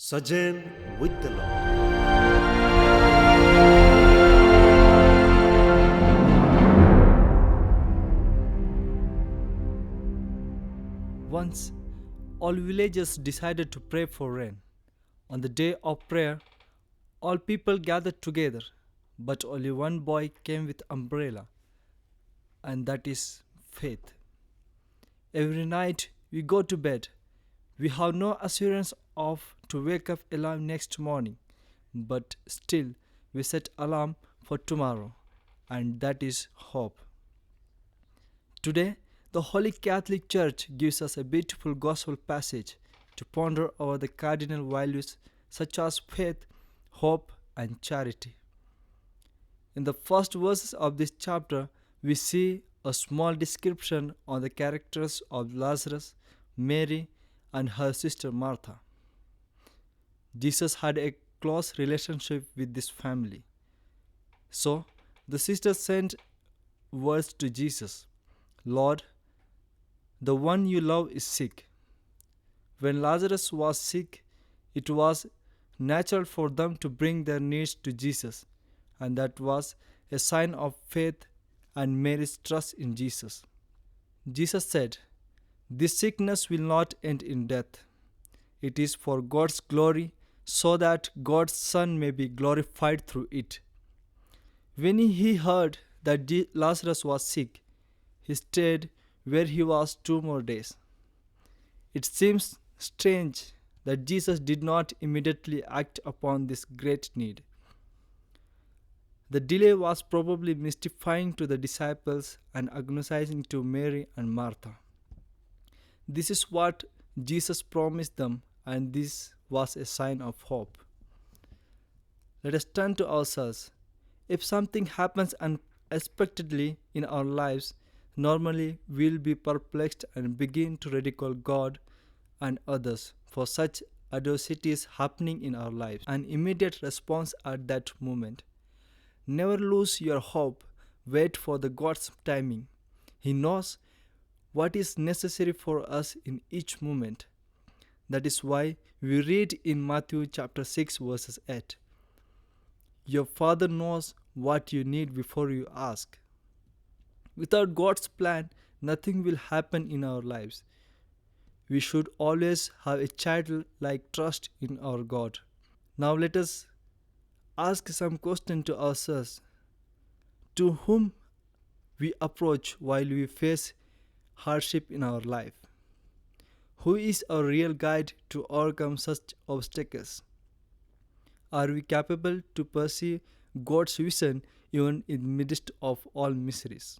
Sojourn with the Lord. Once, all villagers decided to pray for rain. On the day of prayer, all people gathered together, but only one boy came with umbrella, and that is faith. Every night we go to bed. We have no assurance of to wake up alive next morning, but still we set alarm for tomorrow, and that is hope. Today, the Holy Catholic Church gives us a beautiful gospel passage to ponder over the cardinal values such as faith, hope, and charity. In the first verses of this chapter, we see a small description on the characters of Lazarus, Mary, and her sister Martha. Jesus had a close relationship with this family. So, the sisters sent words to Jesus: Lord, the one you love is sick. When Lazarus was sick, it was natural for them to bring their needs to Jesus, and that was a sign of faith and Mary's trust in Jesus. Jesus said, "This sickness will not end in death. It is for God's glory, so that God's Son may be glorified through it." When he heard that Lazarus was sick, he stayed where he was 2 more days. It seems strange that Jesus did not immediately act upon this great need. The delay was probably mystifying to the disciples and agonizing to Mary and Martha. This is what Jesus promised them, and this was a sign of hope. Let us turn to ourselves. If something happens unexpectedly in our lives, normally we'll be perplexed and begin to ridicule God and others for such adversities happening in our lives. An immediate response at that moment. Never lose your hope. Wait for the God's timing. He knows what is necessary for us in each moment. That is why we read in Matthew chapter 6 verses 8. Your Father knows what you need before you ask. Without God's plan, nothing will happen in our lives. We should always have a childlike trust in our God. Now let us ask some question to ourselves. To whom we approach while we face hardship in our life? Who is our real guide to overcome such obstacles? Are we capable to perceive God's vision even in the midst of all miseries?